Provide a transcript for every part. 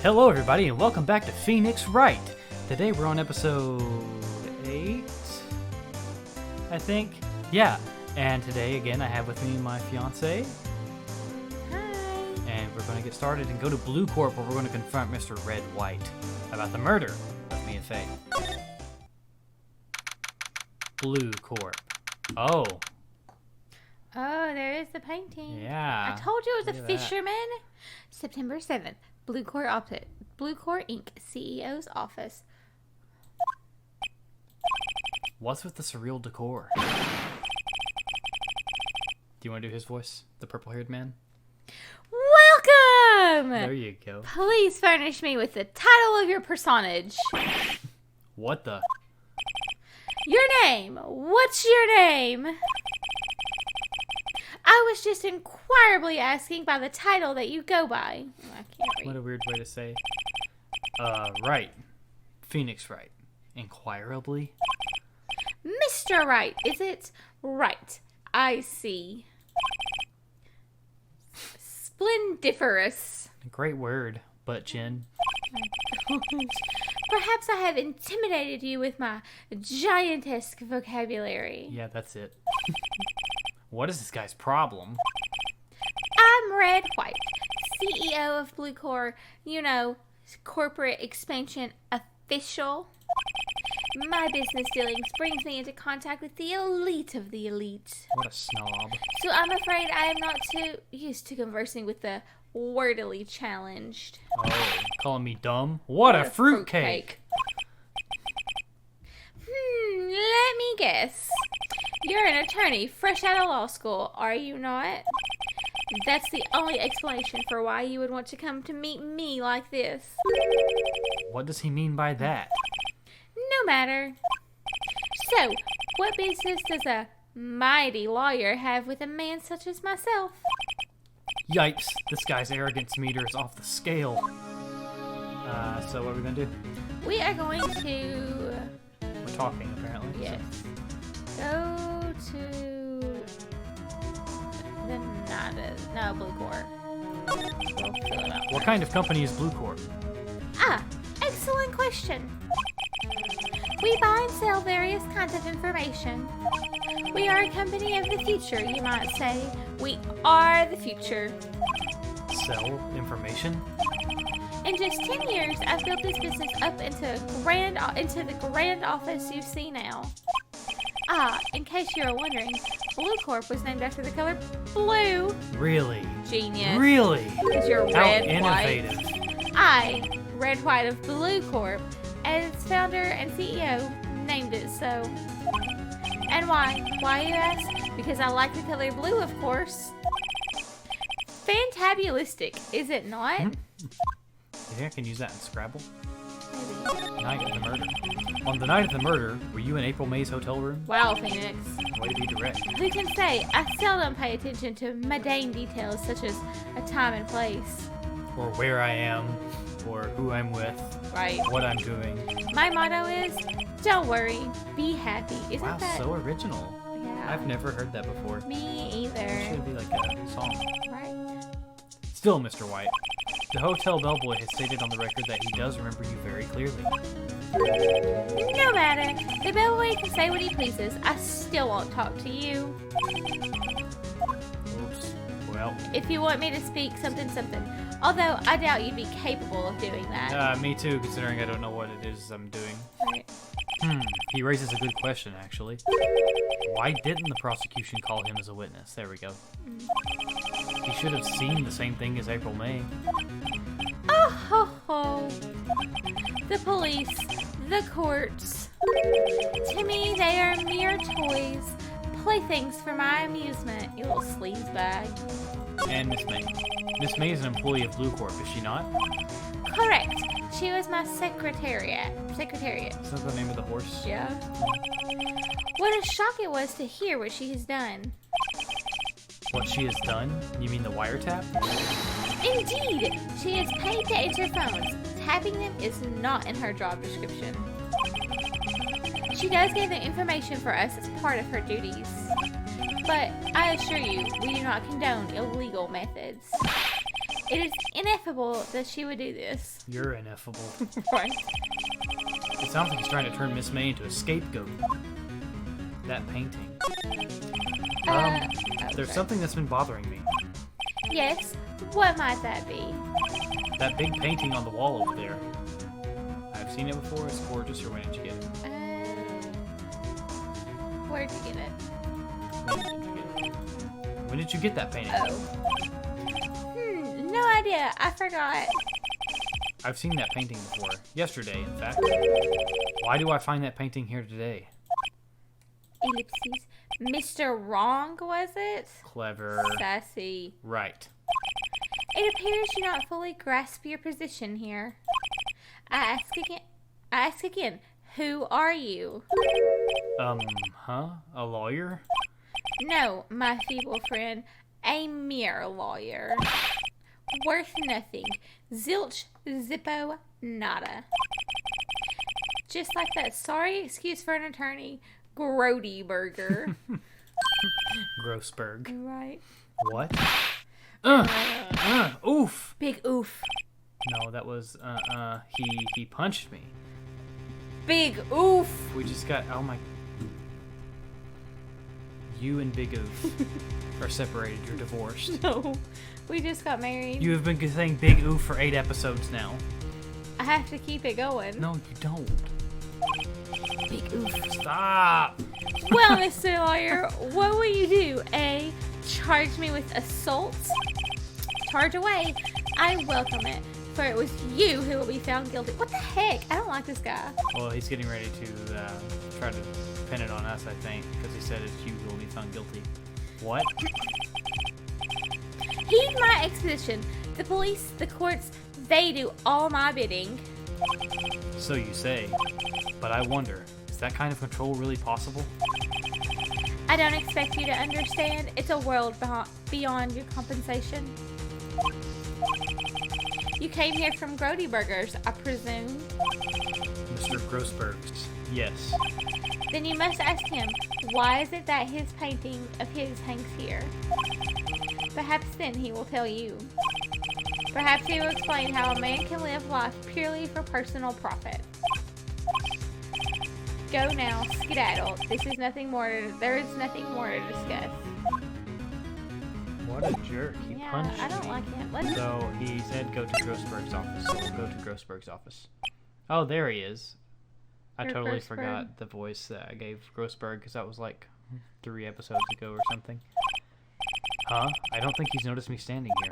Hello everybody and welcome back to Phoenix Wright. Today we're on episode 8, I think. Yeah, and today again I have with me my fiance. Hi. And we're going to get started and go to Blue Corp where we're going to confront Mr. Red White about the murder of me and Faye. Blue Corp. Oh. Oh, there is the painting. Yeah. I told you it was Look a at that. fisherman. September 7th. Blue Core Inc. CEO's office. What's with the surreal decor? Do you want to do his voice? The purple-haired man? Welcome! There you go. Please furnish me with the title of your personage. What the? Your name. What's your name? I was just inquirably asking by the title that you go by. Oh, I can't read. What a weird way to say. Wright. Phoenix Wright. Inquirably? Mr. Wright, is it? Right. I see. Splendiferous. Great word, butt chin. Perhaps I have intimidated you with my giantesque vocabulary. Yeah, that's it. What is this guy's problem? I'm Red White, CEO of Blue Core, corporate expansion official. My business dealings brings me into contact with the elite of the elite. What a snob. So I'm afraid I am not too used to conversing with the wordily challenged. Oh, calling me dumb? What a fruitcake! Let me guess. You're an attorney fresh out of law school, are you not? That's the only explanation for why you would want to come to meet me like this. What does he mean by that? No matter. So, what business does a mighty lawyer have with a man such as myself? Yikes, this guy's arrogance meter is off the scale. So what are we gonna do? We are going to... We're talking, apparently. Yes. Go to... Blue Corp. We'll fill it out. What kind of company is Blue Corp? Excellent question. We buy and sell various kinds of information. We are a company of the future, you might say. We are the future. Sell information? In just 10 years, I've built this business up into the grand office you see now. In case you were wondering, Blue Corp was named after the color blue. Really? Genius. Really? Because you're How red, innovative. white. Red White of Blue Corp, and its founder and CEO named it so. And why? Why, you ask? Because I like the color blue, of course. Fantabulistic, is it not? You think I can use that in Scrabble? Maybe. Night of the murder. On the night of the murder, were you in April May's hotel room? Wow, Phoenix. Way to be direct. Who can say? I seldom pay attention to mundane details such as a time and place. Or where I am, or who I'm with, Right. what I'm doing. My motto is, don't worry, be happy. Isn't Wow, that? so original. Yeah. I've never heard that before. Me It either. should be like a song. Right. Still, Mr. White, the hotel bellboy has stated on the record that he does remember you very clearly. No matter. The bellboy can say what he pleases. I still won't talk to you. Oops. Well, If you want me to speak something. Although I doubt you'd be capable of doing that. me too, considering I don't know what it is I'm doing. Right. He raises a good question, actually. Why didn't the prosecution call him as a witness? There we go. He should have seen the same thing as April May. Oh ho ho. The police, the courts. To me, they are mere toys, playthings for my amusement, you little sleazebag. And Miss May. Miss May is an employee of Blue Corp, is she not? Correct. She was my secretariat. Is that the name of the horse? Yeah. What a shock it was to hear what she has done. What she has done? You mean the wiretap? Indeed, she is paid to answer phones. Tapping them is not in her job description. She does gather information for us as part of her duties. But I assure you, we do not condone illegal methods. It is ineffable that she would do this. You're ineffable. Right. It sounds like he's trying to turn Miss May into a scapegoat. That painting. There's something that's been bothering me. Yes, what might that be? That big painting on the wall over there. I've seen it before. It's gorgeous. Or when did you get it? Where'd you get it? When did you get that painting? No idea. I forgot. I've seen that painting before. Yesterday, in fact. Why do I find that painting here today? Ellipses. Mr. Wrong, was it? Clever. Sassy. Right. It appears you not fully grasp your position here. I ask again. Who are you? A lawyer? No, my feeble friend. A mere lawyer. Worth nothing. Zilch, zippo, nada. Just like that sorry excuse for an attorney, Grody Burger. Grossberg. Right. What? Oof. Big oof. No, that was, he punched me. Big oof. We just got, oh my. You and Big Oof are separated. You're divorced. No, we just got married. You have been saying Big Oof for 8 episodes now. I have to keep it going. No, you don't. Big oof. Stop. Well, Mr. Lawyer, what will you do? A, charge me with assault? Charge away. I welcome it, for it was you who will be found guilty. What the heck? I don't like this guy. Well, he's getting ready to try to pin it on us, I think, because he said it's you who will be found guilty. What? Heed my exposition. The police, the courts, they do all my bidding. So you say. But I wonder, is that kind of control really possible? I don't expect you to understand. It's a world beyond your compensation. You came here from Grody Burgers, I presume. Mr. Grossberg's. Yes. Then you must ask him, why is it that his painting of his hangs here? Perhaps then he will tell you. Perhaps he will explain how a man can live life purely for personal profit. Go now, skedaddle. There is nothing more to discuss. What a jerk. He punched I don't me. like him. So he said go to Grossberg's office, so we'll go to Grossberg's office. Oh, there he is. I totally forgot the voice that I gave Grossberg, because that was like 3 episodes ago or something. Huh? I don't think he's noticed me standing here.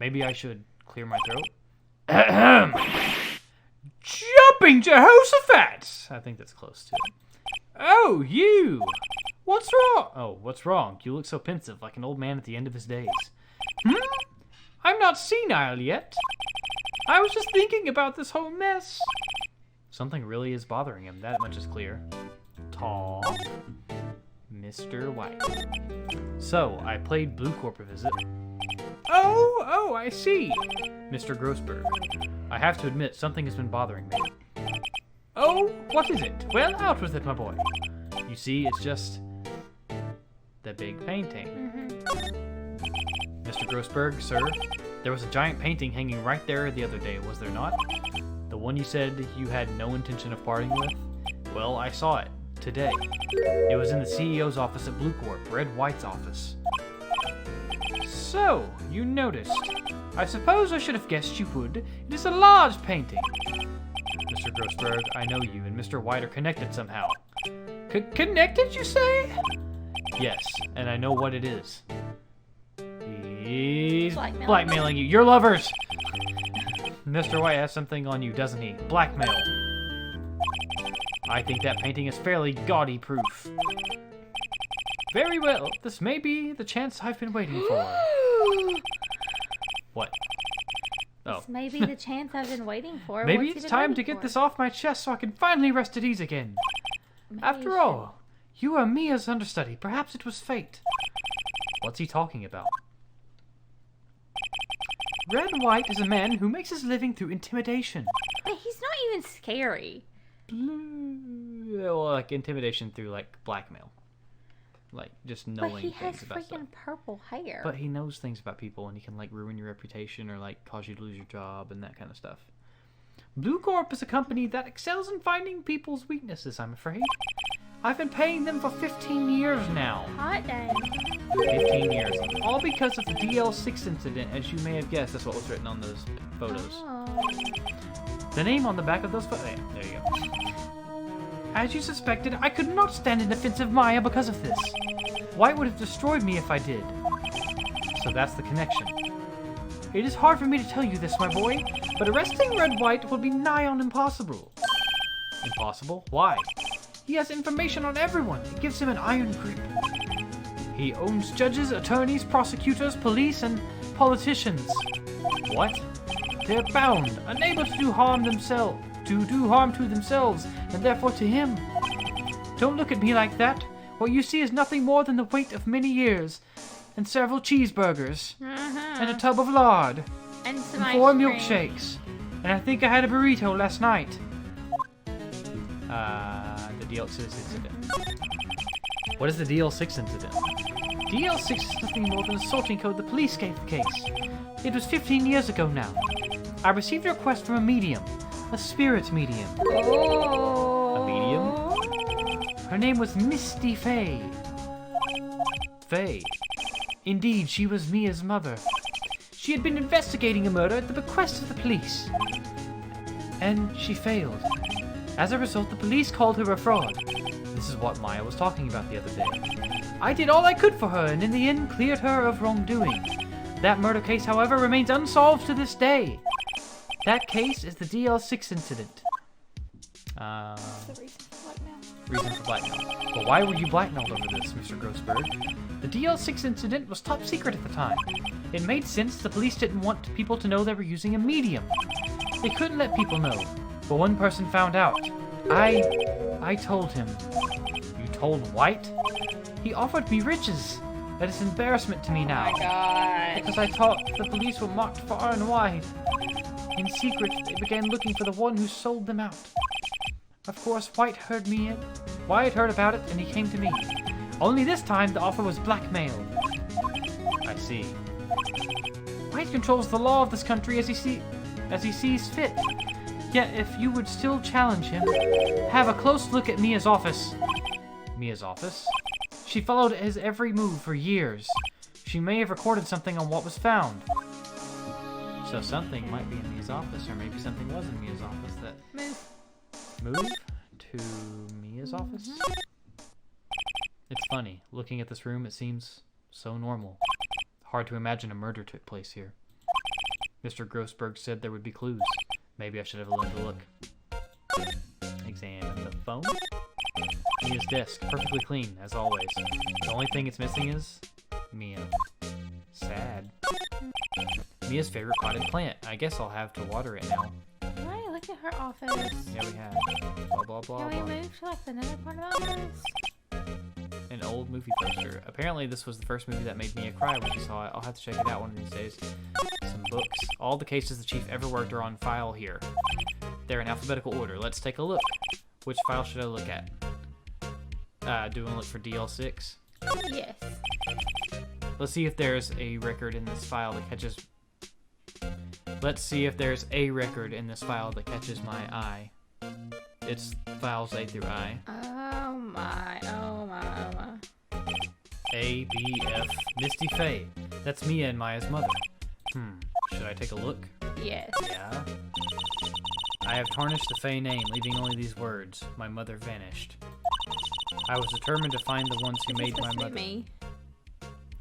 Maybe I should clear my throat? Ahem! Jumping Jehoshaphat! I think that's close to it. Oh, you! What's wrong? Oh, what's wrong? You look so pensive, like an old man at the end of his days. I'm not senile yet. I was just thinking about this whole mess. Something really is bothering him, that much is clear. Talk. Mr. White. So, I played Blue Corp a visit. Oh, I see. Mr. Grossberg. I have to admit, something has been bothering me. Oh, what is it? Well, out with it, my boy. You see, it's just the big painting. Mr. Grossberg, sir, there was a giant painting hanging right there the other day, was there not? The one you said you had no intention of parting with? Well, I saw it today. It was in the CEO's office at Blue Corp, Red White's office. So, you noticed. I suppose I should have guessed you would. It is a large painting. Mr. Grossberg, I know you and Mr. White are connected somehow. Connected, you say? Yes, and I know what it is. He's blackmailing you. You're lovers! Mr. White has something on you, doesn't he? Blackmail. I think that painting is fairly gaudy proof. Very well. This may be the chance I've been waiting for. What? Oh. This may be the chance I've been waiting for. Maybe it's time to get this off my chest so I can finally rest at ease again. After all, you are Mia's understudy. Perhaps it was fate. What's he talking about? Red White is a man who makes his living through intimidation. But he's not even scary. Well, like intimidation through like blackmail. like just But knowing he has things about stuff. freaking purple hair. But he knows things about people, and he can like ruin your reputation or like cause you to lose your job and that kind of stuff. Blue Corp is a company that excels in finding people's weaknesses, I'm afraid. I've been paying them for 15 years now. Hot dang. 15 years. All because of the DL6 incident, as you may have guessed. That's what was written on those photos. Oh. The name on the back of those photos. There you go. As you suspected, I could not stand in defense of Maya because of this. White would have destroyed me if I did. So that's the connection. It is hard for me to tell you this, my boy, but arresting Red White will be nigh on impossible. Impossible? Why? He has information on everyone. It gives him an iron grip. He owns judges, attorneys, prosecutors, police, and politicians. What? They're bound, unable to do harm to themselves, and therefore to him. Don't look at me like that. What you see is nothing more than the weight of many years, and several cheeseburgers, and a tub of lard, And some and ice 4 cream. milkshakes, and I think I had a burrito last night. The DL6 incident. What is the DL6 incident? DL6 is nothing more than a sorting code the police gave the case. It was 15 years ago now. I received a request from a medium, a spirit medium. Oh. A medium? Her name was Misty Faye. Faye. Indeed, she was Mia's mother. She had been investigating a murder at the bequest of the police. And she failed. As a result, the police called her a fraud. This is what Maya was talking about the other day. I did all I could for her, and in the end cleared her of wrongdoing. That murder case, however, remains unsolved to this day. That case is the DL6 incident. That's the reason for blackmail. Reason for blackmail. But why were you blackmailed over this, Mr. Grossberg? The DL6 incident was top secret at the time. It made sense. The police didn't want people to know they were using a medium. They couldn't let people know. But one person found out. I told him. You told White? He offered me riches. That is embarrassment to me now. Oh my god. Because I thought the police were mocked far and wide. In secret, they began looking for the one who sold them out. Of course, White heard about it, and he came to me. Only this time, the offer was blackmail. I see. White controls the law of this country as he sees fit. Yet, if you would still challenge him, have a close look at Mia's office. Mia's office? She followed his every move for years. She may have recorded something on what was found. So something might be in Mia's office, or maybe something was in Mia's office that... Move to Mia's office? It's funny. Looking at this room, it seems so normal. Hard to imagine a murder took place here. Mr. Grossberg said there would be clues. Maybe I should have learned to look. Examine the phone. Mia's desk, perfectly clean, as always. The only thing it's missing is Mia. Sad. Mia's favorite potted plant. I guess I'll have to water it now. Why? Look at her office. Yeah, we have. Blah, blah, blah, Can we blah. move to like another part of the office? An old movie poster. Apparently this was the first movie that made Mia cry when she saw it. I'll have to check it out one of these days. Some books. All the cases the chief ever worked are on file here. They're in alphabetical order. Let's take a look. Which file should I look at? Do you want to look for DL6? Yes. Let's see if there's a record in this file that catches... Let's see if there's a record in this file that catches my eye. It's files A through I. Oh my, oh my, oh my. A, B, F, Misty Faye. That's Mia and Maya's mother. Should I take a look? Yes. Yeah. I have tarnished the Faye name, leaving only these words. My mother vanished. I was determined to find the ones who made my mother. Me.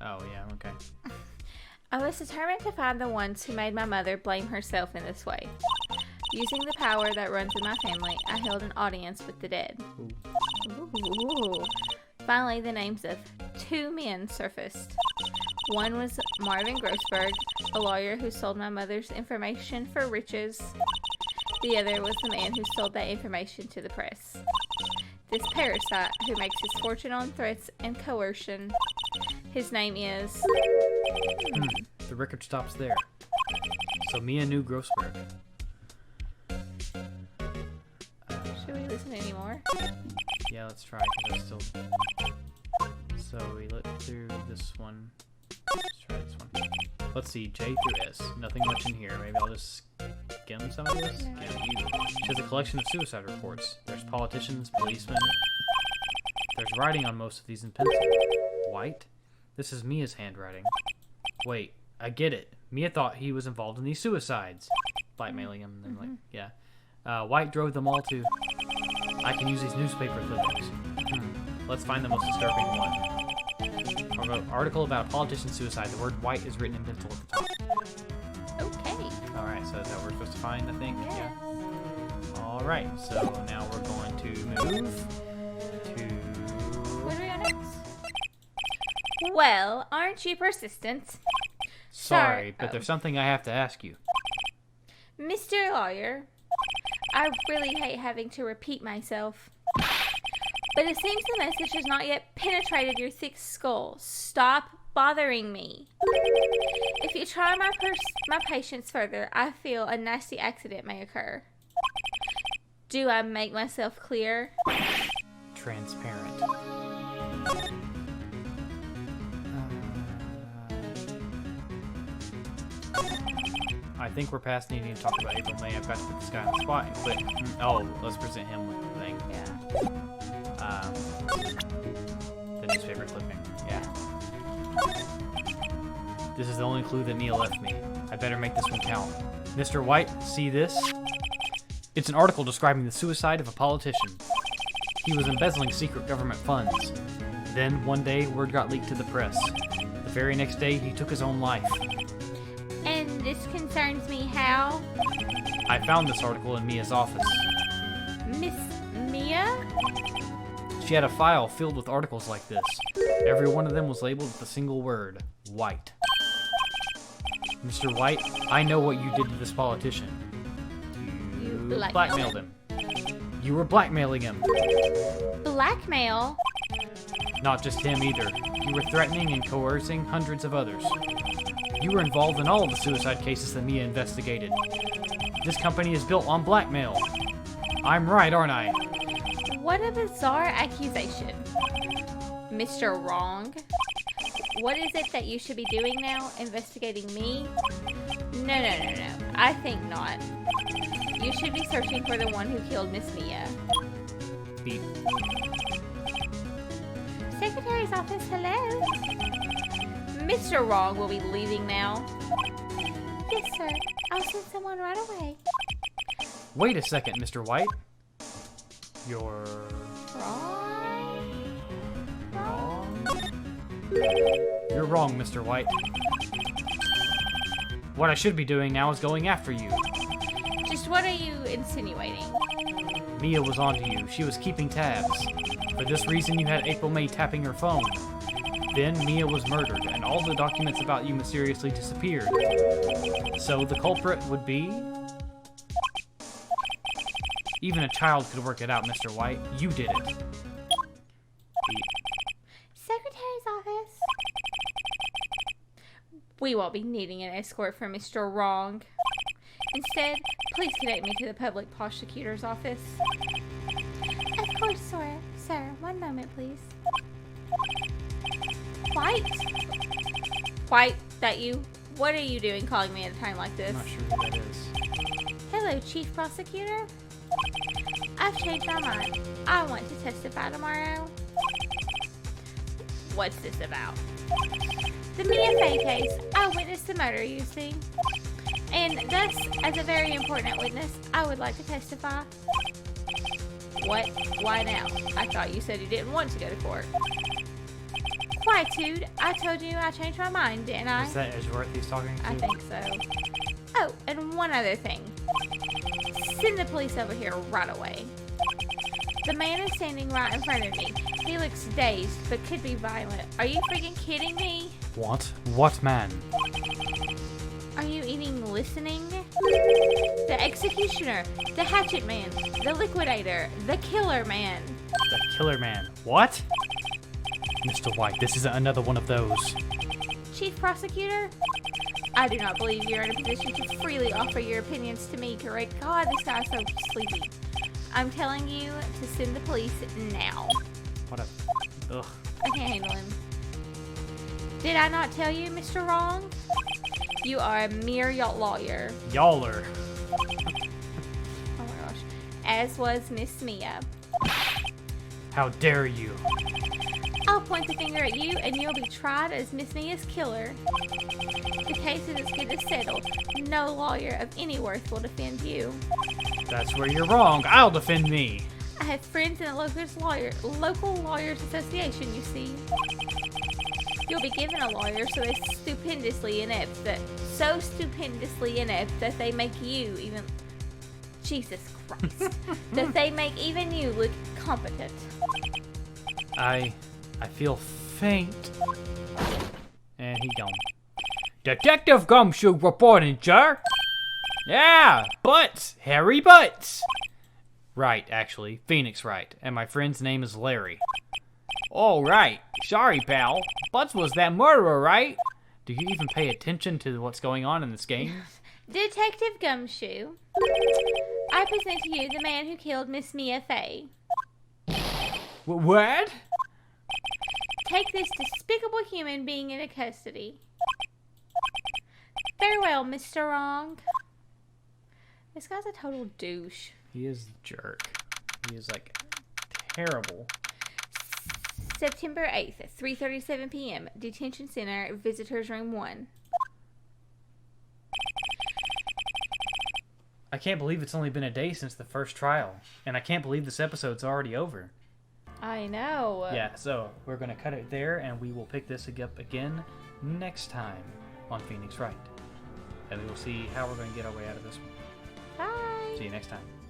Oh, yeah, okay. I was determined to find the ones who made my mother blame herself in this way. Using the power that runs in my family, I held an audience with the dead. Ooh. Finally, the names of 2 men surfaced. One was Marvin Grossberg, a lawyer who sold my mother's information for riches. The other was the man who sold that information to the press. This parasite who makes his fortune on threats and coercion. His name is... The record stops there. So Mia knew Grossberg. Should we listen anymore? Yeah, let's try. 'Cause I So we look through this one. Let's try this one. Let's see, J through S. Nothing much in here. Maybe I'll just skim some of this. Yeah. Skim you. She has a collection of suicide reports. There's politicians, policemen. There's writing on most of these in pencil. White? This is Mia's handwriting. Wait, I get it. Mia thought he was involved in these suicides. Blackmailing him. And like, yeah. White drove them all to... I can use these newspaper clippings. Let's find the most disturbing one. Article about a politician's suicide. The word white is written in pencil at the top. Okay. Alright, so is that what we're supposed to find, I think? Yeah. Alright, so now we're going to move to... Where do we go next? Well, aren't you persistent? Sorry, but there's something I have to ask you. Mr. Lawyer, I really hate having to repeat myself. But it seems the message has not yet penetrated your thick skull. Stop bothering me. If you try my patience further, I feel a nasty accident may occur. Do I make myself clear? Transparent. I think we're past needing to talk about April May. I've got to put this guy on the spot and quit. Oh, let's present him with the thing. Yeah. The newspaper clipping. Yeah. This is the only clue that Mia left me. I better make this one count. Mr. White, see this? It's an article describing the suicide of a politician. He was embezzling secret government funds. Then, one day, word got leaked to the press. The very next day, he took his own life. And this concerns me how? I found this article in Mia's office. Miss Mia? She had a file filled with articles like this. Every one of them was labeled with a single word, White. Mr. White, I know what you did to this politician. You blackmailed him. You were blackmailing him. Blackmail? Not just him either. You were threatening and coercing hundreds of others. You were involved in all of the suicide cases that Mia investigated. This company is built on blackmail. I'm right, aren't I? What a bizarre accusation. Mr. Wrong? What is it that you should be doing now? Investigating me? No. I think not. You should be searching for the one who killed Miss Mia. Beep. Secretary's office, hello? Mr. Wrong will be leaving now. Yes, sir. I'll send someone right away. Wait a second, Mr. White. You're... Wrong? You're wrong, Mr. White. What I should be doing now is going after you. Just what are you insinuating? Mia was onto you. She was keeping tabs. For this reason, you had April May tapping her phone. Then Mia was murdered, and all the documents about you mysteriously disappeared. So the culprit would be... Even a child could work it out, Mr. White. You did it. Secretary's office. We won't be needing an escort from Mr. Wrong. Instead, please connect me to the public prosecutor's office. Of course, sir. Sir, one moment, please. White? White, that you? What are you doing calling me at a time like this? I'm not sure who that is. Hello, Chief Prosecutor. I've changed my mind. I want to testify tomorrow. What's this about? The Mia Fey case. I witnessed the murder, you see. And thus, as a very important witness, I would like to testify. What? Why now? I thought you said you didn't want to go to court. Quietude. I told you I changed my mind, didn't I? Is that Edgeworth he's talking to? I think so. Oh, and one other thing. Send the police over here right away. The man is standing right in front of me. He looks dazed, but could be violent. Are you freaking kidding me? What? What man? Are you even listening? The executioner, the hatchet man, the liquidator, the killer man. The killer man. What? Mr. White, this isn't another one of those. Chief Prosecutor? I do not believe you're in a position to freely offer your opinions to me, correct? God, this guy's so sleepy. I'm telling you to send the police now. What a... Ugh. I can't handle him. Did I not tell you, Mr. Wrong? You are a mere yacht lawyer. Yaller. Oh my gosh. As was Miss Mia. How dare you? I'll point the finger at you and you'll be tried as Miss Mia's killer. The case is as good as settled. No lawyer of any worth will defend you. That's where you're wrong. I'll defend me. I have friends in the local lawyers association, you see. You'll be given a lawyer so stupendously inept that they make you even... Jesus Christ. That they make even you look competent. I feel faint. And he gone. Detective Gumshoe reporting, sir. Yeah, Butts. Harry Butts. Right, actually. Phoenix Wright. And my friend's name is Larry. Oh, right. Sorry, pal. Butts was that murderer, right? Do you even pay attention to what's going on in this game? Detective Gumshoe, I present to you the man who killed Miss Mia Fay. What? Take this despicable human being into custody. Farewell, Mr. Wrong. This guy's a total douche. He is a jerk. He is, like, terrible. September 8th at 3:37 p.m. Detention Center, Visitors Room 1. I can't believe it's only been a day since the first trial. And I can't believe this episode's already over. I know. Yeah, so we're going to cut it there, and we will pick this up again next time on Phoenix Wright. And we will see how we're going to get our way out of this one. Bye. See you next time.